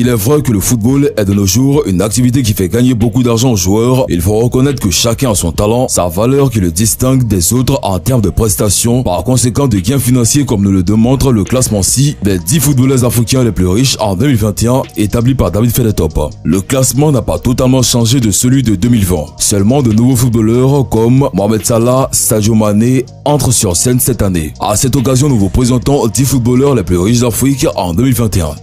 S'il est vrai que le football est de nos jours une activité qui fait gagner beaucoup d'argent aux joueurs, il faut reconnaître que chacun a son talent, sa valeur qui le distingue des autres en termes de prestations, par conséquent de gains financiers comme nous le démontre le classement-ci des 10 footballeurs africains les plus riches en 2021 établi par David Fedetop. Le classement n'a pas totalement changé de celui de 2020. Seulement de nouveaux footballeurs comme Mohamed Salah, Sadio Mané entrent sur scène cette année. À cette occasion, nous vous présentons 10 footballeurs les plus riches d'Afrique en 2021.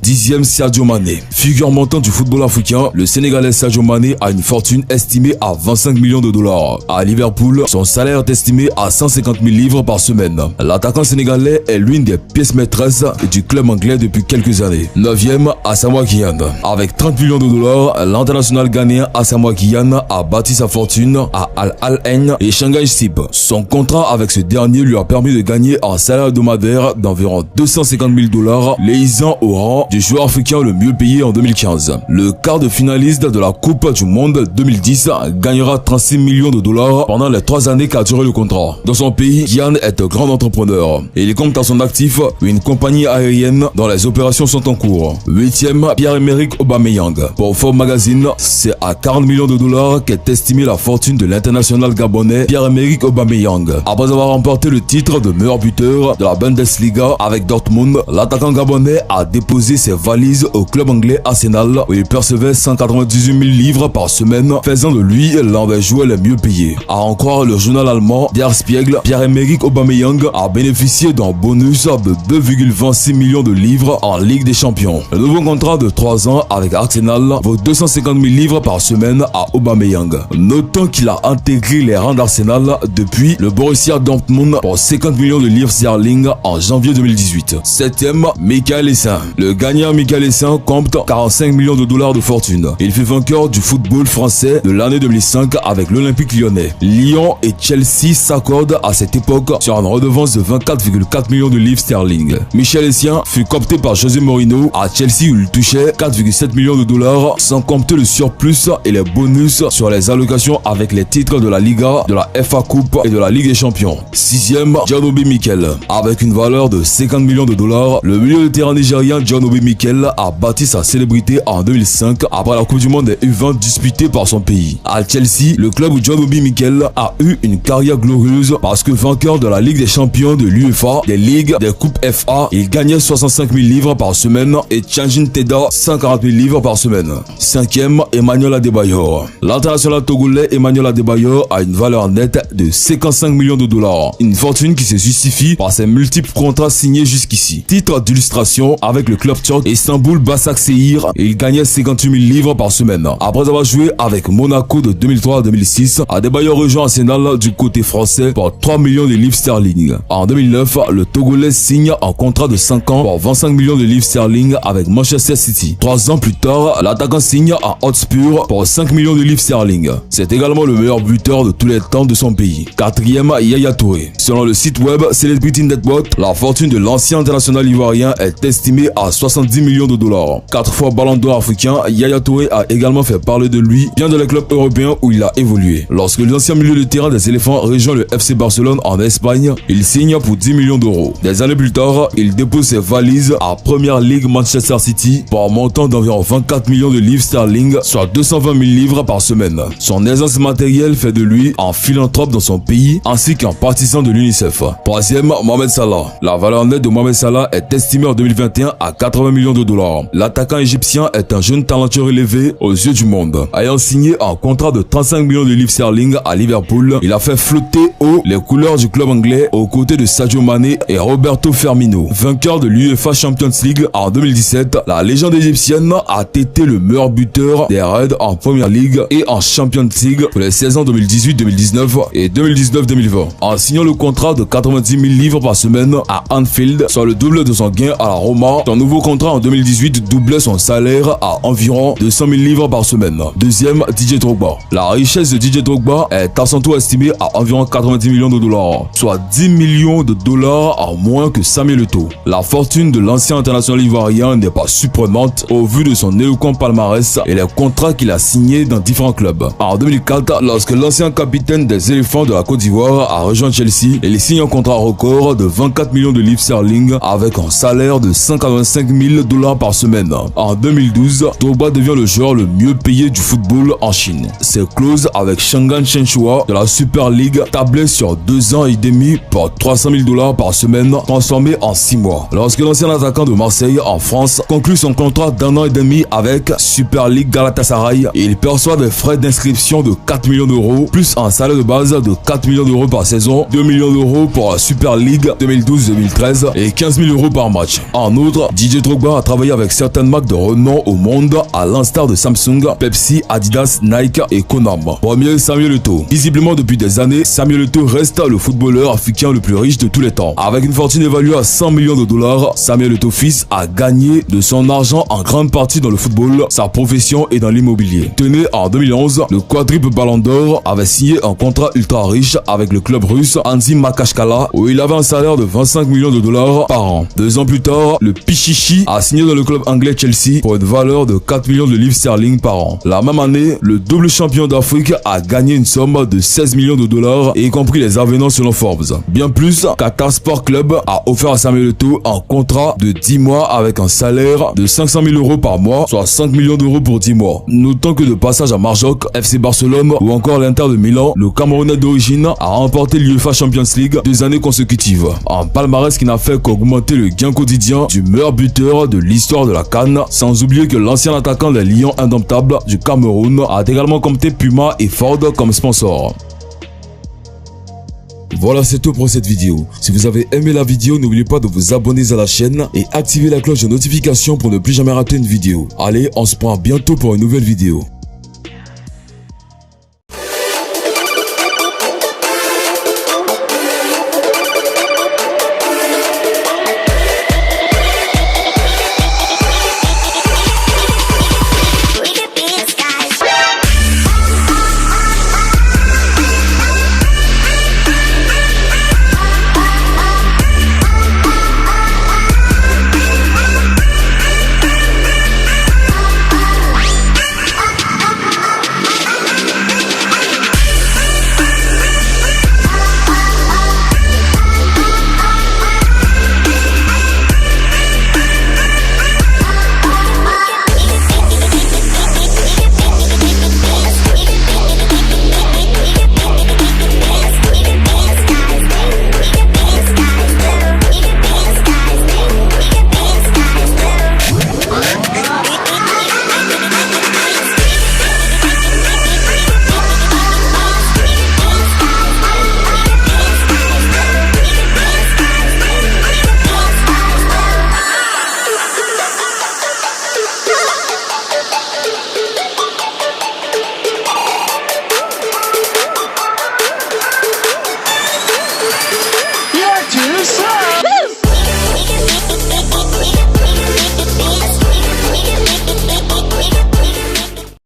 Dixième, Sadio Mané. Figure montante du football africain, le Sénégalais Sadio Mané a une fortune estimée à 25 millions de dollars. À Liverpool, son salaire est estimé à 150 000 livres par semaine. L'attaquant sénégalais est l'une des pièces maîtresses du club anglais depuis quelques années. Neuvième, Asamoah Gyan. Avec 30 millions de dollars, l'international ghanéen Asamoah Gyan a bâti sa fortune à Al Ahly et Shanghai SIP. Son contrat avec ce dernier lui a permis de gagner un salaire hebdomadaire d'environ 250 000 dollars, l'ayant au rang du joueur africain le mieux payé en 2015. Le quart de finaliste de la Coupe du Monde 2010 gagnera 36 millions de dollars pendant les 3 années qu'a duré le contrat. Dans son pays, Gyan est un grand entrepreneur et il compte à son actif une compagnie aérienne dont les opérations sont en cours. 8e, Pierre-Emerick Aubameyang. Pour Forbes Magazine, c'est à 40 millions de dollars qu'est estimée la fortune de l'international gabonais Pierre-Emerick Aubameyang. Après avoir remporté le titre de meilleur buteur de la Bundesliga avec Dortmund, l'attaquant gabonais a déposé ses valises au club anglais Arsenal où il percevait 198 000 livres par semaine, faisant de lui l'un des joueurs les mieux payés. À en croire le journal allemand Der Spiegel, Pierre-Emerick Aubameyang a bénéficié d'un bonus de 2,26 millions de livres en Ligue des Champions. Le nouveau contrat de 3 ans avec Arsenal vaut 250 000 livres par semaine à Aubameyang. Notons qu'il a intégré les rangs d'Arsenal depuis le Borussia Dortmund pour 50 millions de livres sterling en janvier 2018. 7e, Michael Essien. Le gagnant Michael Essien compte 45 millions de dollars de fortune. Il fut vainqueur du football français de l'année 2005 avec l'Olympique lyonnais. Lyon et Chelsea s'accordent à cette époque sur une redevance de 24,4 millions de livres sterling. Michael Essien fut coopté par José Mourinho à Chelsea où il touchait 4,7 millions de dollars sans compter le surplus et les bonus sur les allocations avec les titres de la Liga, de la FA Coupe et de la Ligue des Champions. 6e, John Obi Mikel. Avec une valeur de 50 millions de dollars, le milieu de terrain nigérien John Obi Mikel a bâti sa célébrité en 2005 après la Coupe du Monde des U20 disputée par son pays. À Chelsea, le club où John Obi Mikel a eu une carrière glorieuse parce que vainqueur de la Ligue des Champions de l'UEFA, des Ligues, des Coupes FA, il gagnait 65 000 livres par semaine et Tchangjin Teda 140 000 livres par semaine. 5e, Emmanuel Adebayor. L'international togolais Emmanuel Adebayor a une valeur nette de 55 millions de dollars. Une fortune qui se justifie par ses multiples contrats signés jusqu'ici. Titre d'illustration avec le club turc Istanbul Basaksehir et il gagnait 58 000 livres par semaine. Après avoir joué avec Monaco de 2003 à 2006, Adebayor rejoint Arsenal du côté français pour 3 millions de livres sterling. En 2009, le Togolais signe un contrat de 5 ans pour 25 millions de livres sterling avec Manchester City. 3 ans plus tard, l'attaquant signe à Hotspur pour 5 millions de livres sterling. C'est également le meilleur buteur de tous les temps de son pays. 4e, Yaya Touré. Selon le site web Celebrity Network, la fortune de l'ancien international ivoirien est estimée à 70 millions de dollars. 4 fois ballon d'or africain, Yaya Touré a également fait parler de lui bien dans les clubs européens où il a évolué. Lorsque l'ancien milieu de terrain des éléphants rejoint le FC Barcelone en Espagne, il signe pour 10 millions d'euros. Des années plus tard, il dépose ses valises à Premier League Manchester City pour un montant d'environ 24 millions de livres sterling, soit 220 000 livres par semaine. Son aisance matérielle fait de lui un philanthrope dans son pays ainsi qu'un partisan de l'UNICEF. 3e, Mohamed Salah. La valeur nette de Mohamed Salah est estimée en 2021 à 80 millions de dollars. L'attaquant égyptien est un jeune talentueux relevé aux yeux du monde. Ayant signé un contrat de 35 millions de livres sterling à Liverpool, il a fait flotter haut les couleurs du club anglais aux côtés de Sadio Mané et Roberto Firmino. Vainqueur de l'UEFA Champions League en 2017, la légende égyptienne a été le meilleur buteur des Reds en Premier League et en Champions League pour les saisons 2018-2019 et 2019-2020. En signant le contrat de 90 000 livres par semaine à Anfield, soit le double de son gain à la Roma, son nouveau contrat contrat en 2018 doublait son salaire à environ 200 000 livres par semaine. Deuxième, Didier Drogba. La richesse de Didier Drogba est à son tour estimée à environ 90 millions de dollars, soit 10 millions de dollars en moins que Samuel Eto'o. La fortune de l'ancien international ivoirien n'est pas surprenante au vu de son éloquent palmarès et les contrats qu'il a signés dans différents clubs. En 2004, lorsque l'ancien capitaine des éléphants de la Côte d'Ivoire a rejoint Chelsea, il signe un contrat record de 24 millions de livres sterling avec un salaire de 185 000 dollars par semaine. En 2012, Drogba devient le joueur le mieux payé du football en Chine. Ses clauses avec Shanghai Shenhua de la Super League tablaient sur 2 ans et demi pour 300 000 dollars par semaine, transformés en 6 mois. Lorsque l'ancien attaquant de Marseille en France conclut son contrat d'1 an et demi avec Super League Galatasaray, il perçoit des frais d'inscription de 4 millions d'euros, plus un salaire de base de 4 millions d'euros par saison, 2 millions d'euros pour la Super League 2012-2013 et 15 000 euros par match. En outre, Didier Drogba a travaillé avec certaines marques de renom au monde, à l'instar de Samsung, Pepsi, Adidas, Nike et Konami. Premier, Samuel Eto'o. Visiblement depuis des années, Samuel Eto'o reste le footballeur africain le plus riche de tous les temps. Avec une fortune évaluée à 100 millions de dollars, Samuel Eto'o fils a gagné de son argent en grande partie dans le football, sa profession et dans l'immobilier. Tenez, en 2011, le quadruple Ballon d'Or avait signé un contrat ultra riche avec le club russe Anzhi Makachkala où il avait un salaire de 25 millions de dollars par an. 2 ans plus tard, le Pichichi a signé dans le club anglais Chelsea pour une valeur de 4 millions de livres sterling par an. La même année, le double champion d'Afrique a gagné une somme de 16 millions de dollars, y compris les avenants selon Forbes. Bien plus, Qatar Sport Club a offert à Samuel Eto'o un contrat de 10 mois avec un salaire de 500 000 euros par mois, soit 5 millions d'euros pour 10 mois. Notons que de passage à Marjoc, FC Barcelone ou encore l'Inter de Milan, le Camerounais d'origine a remporté l'UEFA Champions League 2 années consécutives. Un palmarès qui n'a fait qu'augmenter le gain quotidien du meilleur buteur de l'histoire de la CAN, sans oublier que l'ancien attaquant des Lions indomptables du Cameroun a également compté Puma et Ford comme sponsor. Voilà, c'est tout pour cette vidéo. Si vous avez aimé la vidéo, n'oubliez pas de vous abonner à la chaîne et activer la cloche de notification pour ne plus jamais rater une vidéo. Allez, on se prend bientôt pour une nouvelle vidéo.